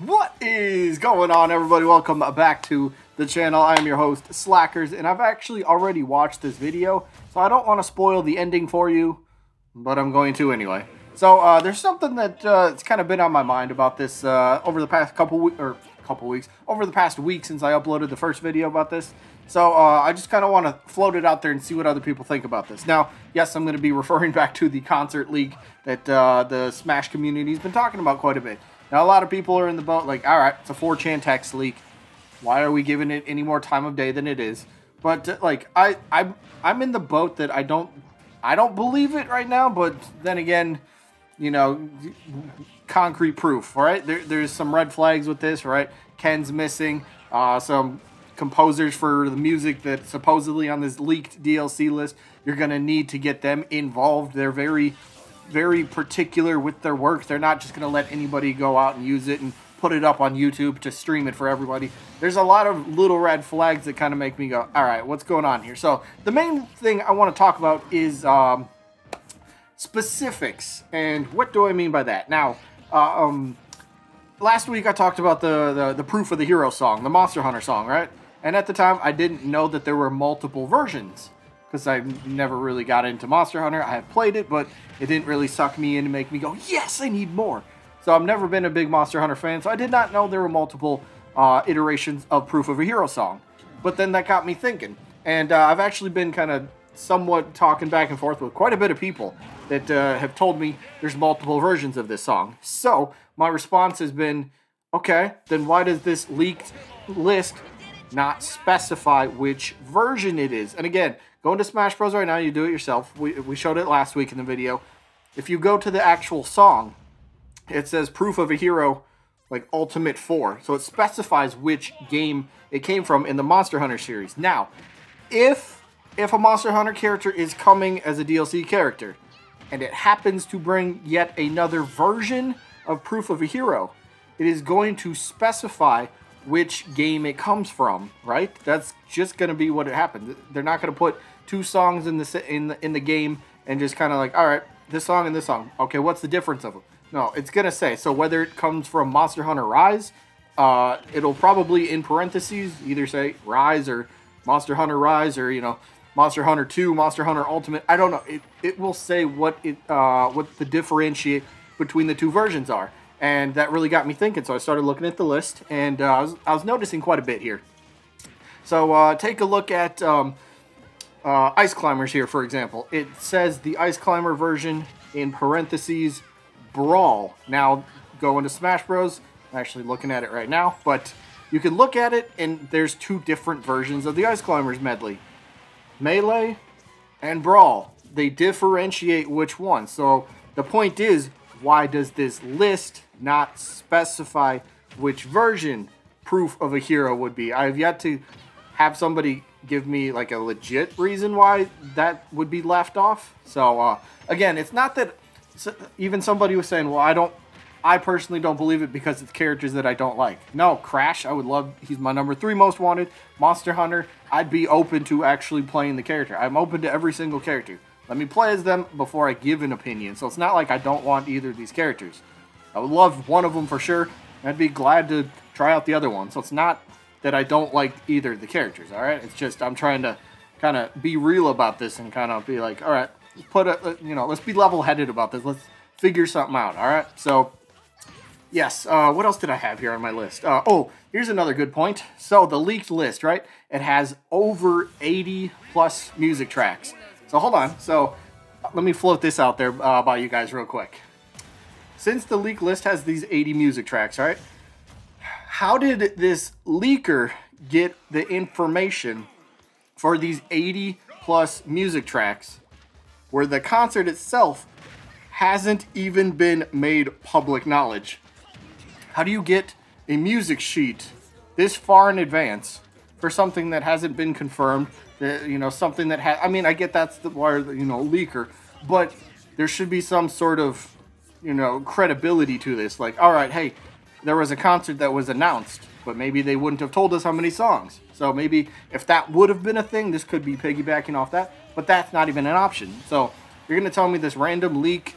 What is going on, everybody? Welcome back to the channel. I am your host, Slackers, and I've actually already watched this video, so I don't want to spoil the ending for you, but I'm going to anyway. So there's something that it's kind of been on my mind about this over the past over the past week since I uploaded the first video about this. So I just kind of want to float it out there and see what other people think about this. Now, yes, I'm going to be referring back to the concert leak that the Smash community has been talking about quite a bit. Now, a lot of people are in the boat like, all right, it's a 4chan text leak. Why are we giving it any more time of day than it is? But like, I'm in the boat that I don't believe it right now. But then again, you know, concrete proof, all right? There's some red flags with this, right? Ken's missing. Some composers for the music that's supposedly on this leaked DLC list. You're gonna need to get them involved. They're very particular with their work. They're not just going to let anybody go out and use it and put it up on YouTube to stream it for everybody. There's a lot of little red flags that kind of make me go, all right, what's going on here? So the main thing I want to talk about is specifics. And what do I mean by that? Now, last week I talked about the Proof of the Hero song, the Monster Hunter song, right? And at the time, I didn't know that there were multiple versions, because I never really got into Monster Hunter. I have played it, but it didn't really suck me in and make me go, yes, I need more. So I've never been a big Monster Hunter fan, so I did not know there were multiple iterations of Proof of a Hero song. But then that got me thinking. And I've actually been kind of somewhat talking back and forth with quite a bit of people that have told me there's multiple versions of this song. So my response has been, okay, then why does this leaked list not specify which version it is? And again, go into Smash Bros right now, you do it yourself. We showed it last week in the video. If you go to the actual song, it says Proof of a Hero, like Ultimate 4. So it specifies which game it came from in the Monster Hunter series. Now, if a Monster Hunter character is coming as a DLC character, and it happens to bring yet another version of Proof of a Hero, it is going to specify which game it comes from, right? That's just going to be what it happens. They're not going to put two songs in the game and just kind of like, all right, this song and this song. Okay, what's the difference of them? No, it's going to say, so whether it comes from Monster Hunter Rise, it'll probably in parentheses either say Rise or Monster Hunter Rise, or, you know, Monster Hunter 2, Monster Hunter Ultimate. I don't know. It will say what the differentiate between the two versions are. And that really got me thinking, so I started looking at the list, and I was noticing quite a bit here. So take a look at Ice Climbers here, for example. It says the Ice Climber version in parentheses Brawl. Now, go into Smash Bros. I'm actually looking at it right now, but you can look at it, and there's two different versions of the Ice Climbers medley. Melee and Brawl. They differentiate which one. So the point is, why does this list not specify which version Proof of a Hero would be? I've yet to have somebody give me like a legit reason why that would be left off. So again, it's not that even somebody was saying, well, I personally don't believe it because it's characters that I don't like. No, Crash, I would love, he's my number 3 most wanted. Monster Hunter, I'd be open to actually playing the character. I'm open to every single character. Let me play as them before I give an opinion. So it's not like I don't want either of these characters. I would love one of them for sure. I'd be glad to try out the other one. So it's not that I don't like either of the characters, all right? It's just I'm trying to kind of be real about this and kind of be like, all right, let's be level-headed about this. Let's figure something out, all right? So, yes, what else did I have here on my list? Oh, here's another good point. So the leaked list, right? It has over 80+ music tracks. So hold on. So let me float this out there by you guys real quick. Since the leak list has these 80 music tracks, right? How did this leaker get the information for these 80+ music tracks where the concert itself hasn't even been made public knowledge? How do you get a music sheet this far in advance for something that hasn't been confirmed? Something that has, I mean, I get that's the wire, leaker, but there should be some sort of, credibility to this. Like, all right, hey, there was a concert that was announced, but maybe they wouldn't have told us how many songs. So maybe if that would have been a thing, this could be piggybacking off that, but that's not even an option. So you're going to tell me this random leak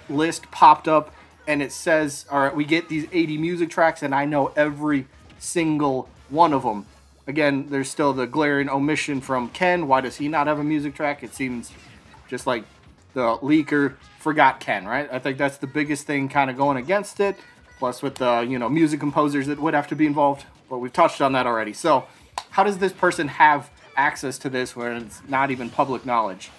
list popped up and it says, all right, we get these 80 music tracks, and I know every single one of them. Again, there's still the glaring omission from Ken. Why does he not have a music track? It seems just like the leaker forgot Ken, right? I think that's the biggest thing kind of going against it. Plus with the, you know, music composers that would have to be involved. But we've touched on that already. So how does this person have access to this when it's not even public knowledge?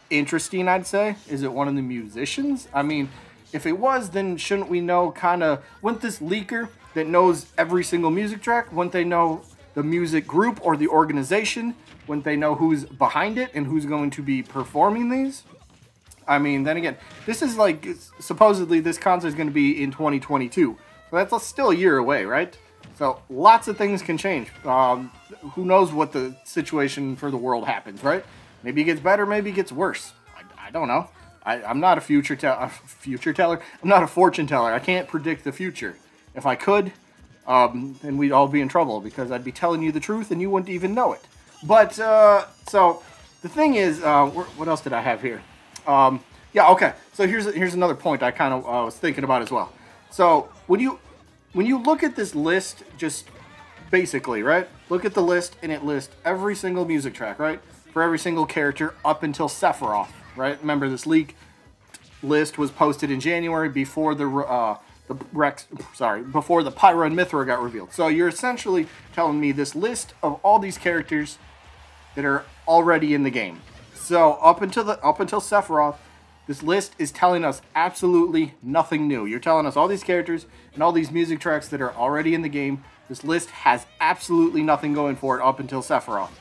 Interesting, I'd say. Is it one of the musicians? I mean, if it was, then shouldn't we know kind of, wouldn't this leaker that knows every single music track, wouldn't they know the music group or the organization? Wouldn't they know who's behind it and who's going to be performing these? I mean, then again, this is like, supposedly this concert is going to be in 2022. So that's still a year away, right? So lots of things can change. Who knows what the situation for the world happens, right? Maybe it gets better, maybe it gets worse. I don't know. I'm not a future teller. I'm not a fortune teller. I can't predict the future. If I could, then we'd all be in trouble because I'd be telling you the truth and you wouldn't even know it. But, so the thing is, what else did I have here? Yeah, okay. So here's another point I kind of was thinking about as well. So when you look at this list, just basically, right? Look at the list, and it lists every single music track, right? For every single character up until Sephiroth, right? Remember, this leak list was posted in January before before the Pyra and Mithra got revealed. So you're essentially telling me this list of all these characters that are already in the game. So up until Sephiroth, this list is telling us absolutely nothing new. You're telling us all these characters and all these music tracks that are already in the game. This list has absolutely nothing going for it up until Sephiroth.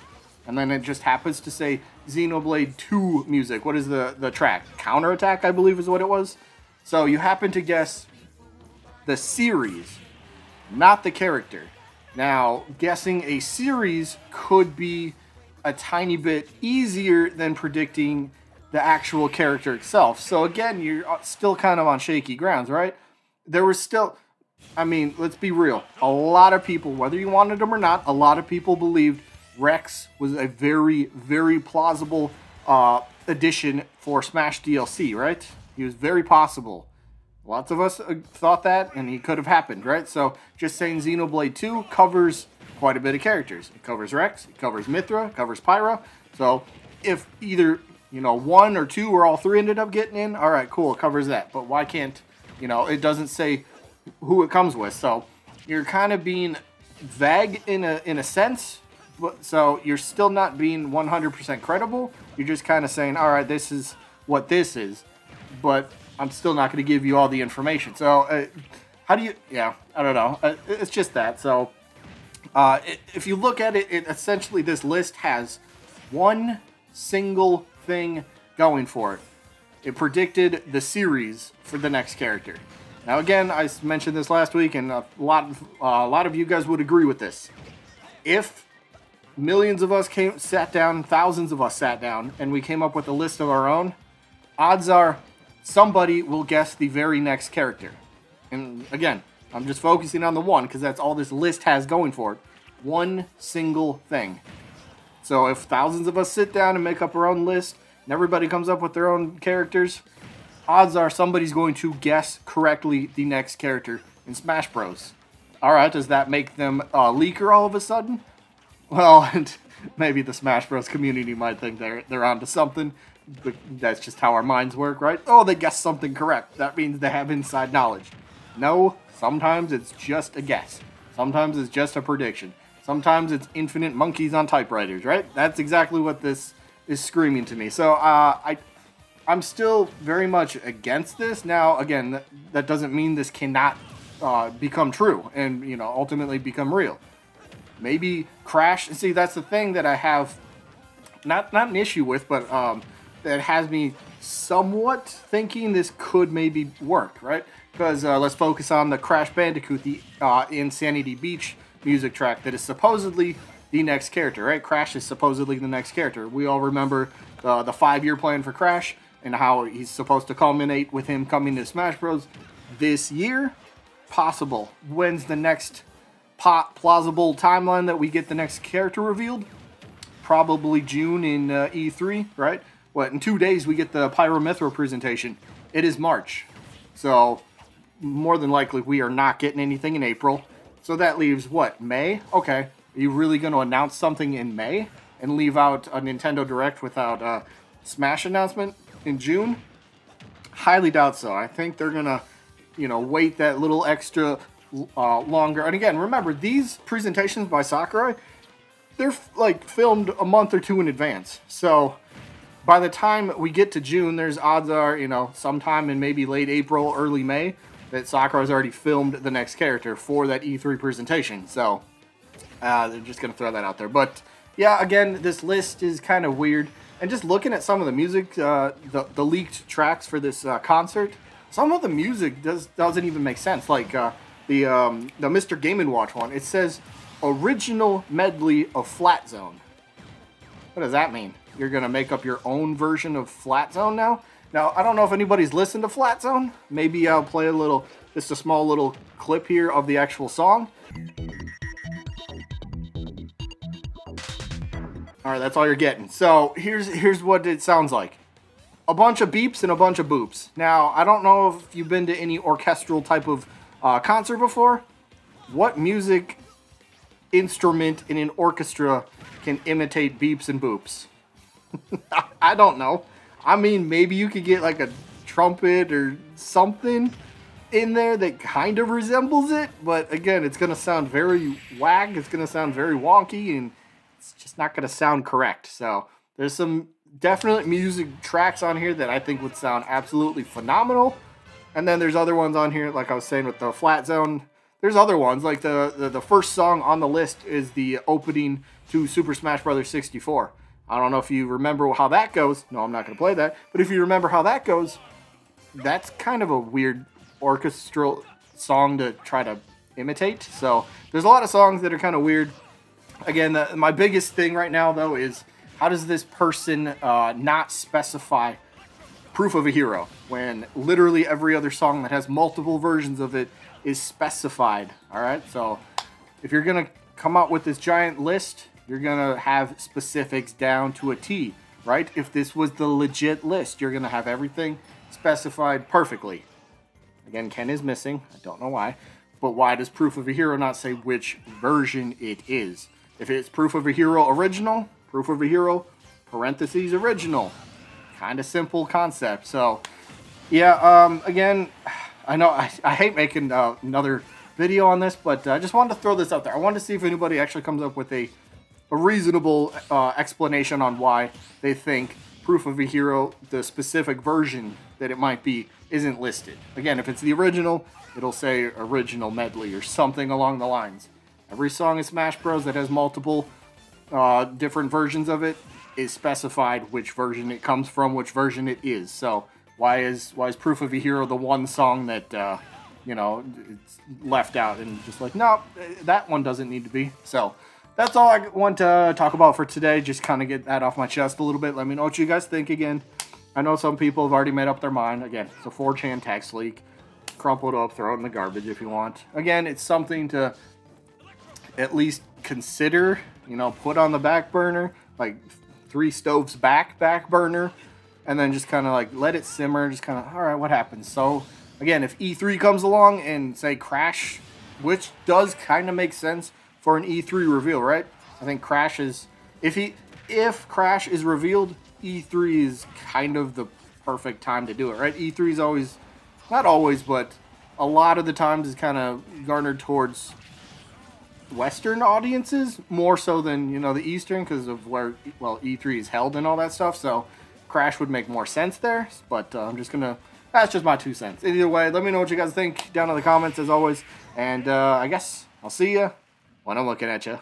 And then it just happens to say Xenoblade 2 music. What is the track? Counterattack, I believe is what it was. So you happen to guess the series, not the character. Now, guessing a series could be a tiny bit easier than predicting the actual character itself. So again, you're still kind of on shaky grounds, right? There was still, I mean, let's be real. A lot of people, whether you wanted them or not, a lot of people believed Rex was a very, very plausible addition for SmashDLC, right? He was very possible. Lots of us thought that, and he could have happened, right? So just saying Xenoblade 2 covers quite a bit of characters. It covers Rex, it covers Mithra, it covers Pyra. So if either, you know, one or two or all three ended up getting in, all right, cool, it covers that. But why can't, you know, it doesn't say who it comes with. So you're kind of being vague in a sense. So you're still not being 100% credible. You're just kind of saying, all right, this is what this is. But I'm still not going to give you all the information. So how do you, yeah, I don't know. It's just that. So if you look at it, essentially this list has one single thing going for it. It predicted the series for the next character. Now again, I mentioned this last week, and a lot of you guys would agree with this. If millions of us sat down, thousands of us sat down, and we came up with a list of our own, odds are somebody will guess the very next character. And again, I'm just focusing on the one because that's all this list has going for it. One single thing. So if thousands of us sit down and make up our own list, and everybody comes up with their own characters, odds are somebody's going to guess correctly the next character in Smash Bros. Alright, does that make them a leaker all of a sudden? Well, and maybe the Smash Bros community might think they're onto something, but that's just how our minds work, right? Oh, they guessed something correct. That means they have inside knowledge. No, sometimes it's just a guess. Sometimes it's just a prediction. Sometimes it's infinite monkeys on typewriters, right? That's exactly what this is screaming to me. So I'm still very much against this. Now, again, that doesn't mean this cannot become true and, you know, ultimately become real. Maybe Crash. See, that's the thing that I have not an issue with, but that has me somewhat thinking this could maybe work, right? Because let's focus on the Crash Bandicoot, the Insanity Beach music track that is supposedly the next character, right? Crash is supposedly the next character. We all remember the 5-year plan for Crash and how he's supposed to culminate with him coming to Smash Bros. This year. Possible. When's the next plausible timeline that we get the next character revealed? Probably June in E3, right? What, in 2 days we get the Pyra Mithra presentation. It is March. So more than likely we are not getting anything in April. So that leaves what, May? Okay, are you really going to announce something in May and leave out a Nintendo Direct without a Smash announcement in June? Highly doubt so. I think they're going to, you know, wait that little extra longer. And again, remember, these presentations by Sakurai, they're like filmed a month or two in advance. So by the time we get to June, there's odds are, you know, sometime in maybe late April, early May, that Sakurai's already filmed the next character for that E3 presentation. So they're just going to throw that out there. But yeah, again, this list is kind of weird. And just looking at some of the music, the leaked tracks for this concert, some of the music doesn't even make sense. Like the Mr. Game & Watch one, it says original medley of Flat Zone. What does that mean? You're going to make up your own version of Flat Zone now? Now, I don't know if anybody's listened to Flat Zone. Maybe I'll play just a small little clip here of the actual song. Alright, that's all you're getting. So, here's what it sounds like. A bunch of beeps and a bunch of boops. Now, I don't know if you've been to any orchestral type of concert before. What music instrument in an orchestra can imitate beeps and boops? I don't know. I mean, maybe you could get like a trumpet or something in there that kind of resembles it. But again, it's going to sound very wag. It's going to sound very wonky. And it's just not going to sound correct. So there's some definite music tracks on here that I think would sound absolutely phenomenal. And then there's other ones on here, like I was saying with the Flat Zone. There's other ones, like the first song on the list is the opening to Super Smash Bros. 64. I don't know if you remember how that goes. No, I'm not going to play that. But if you remember how that goes, that's kind of a weird orchestral song to try to imitate. So there's a lot of songs that are kind of weird. Again, my biggest thing right now, though, is how does this person not specify proof of a hero when literally every other song that has multiple versions of it is specified? All right, so if you're going to come out with this giant list, you're going to have specifics down to a T, right? If this was the legit list, you're going to have everything specified perfectly. Again, Ken is missing. I don't know why. But why does proof of a hero not say which version it is? If it's proof of a hero original, proof of a hero, parentheses original. Kind of simple concept. So, yeah, again, I know I hate making another video on this, but I just wanted to throw this out there. I wanted to see if anybody actually comes up with a reasonable explanation on why they think proof of a hero, the specific version that it might be, isn't listed. Again, if it's the original, it'll say original medley or something along the lines. Every song in Smash Bros. That has multiple different versions of it is specified which version it comes from, which version it is. So why is proof of a hero the one song that you know, it's left out and just like, no, that one doesn't need to be. So that's all I want to talk about for today. Just kind of get that off my chest a little bit. Let me know what you guys think again. I know some people have already made up their mind. Again, it's a 4chan text leak. Crumple it up, throw it in the garbage if you want. Again, it's something to at least consider, you know, put on the back burner, like 3 stoves back burner, and then just kind of like let it simmer, just kind of, all right, what happens? So again, if E3 comes along and say Crash, which does kind of make sense for an E3 reveal, right? I think Crash is, if Crash is revealed, E3 is kind of the perfect time to do it, right? E3 is always, not always, but a lot of the times is kind of garnered towards Western audiences more so than, you know, the Eastern, because of where, well, E3 is held and all that stuff. So Crash would make more sense there, but I'm just gonna, that's just my 2 cents. Either way, let me know what you guys think down in the comments as always, and I guess I'll see you when I'm looking at you.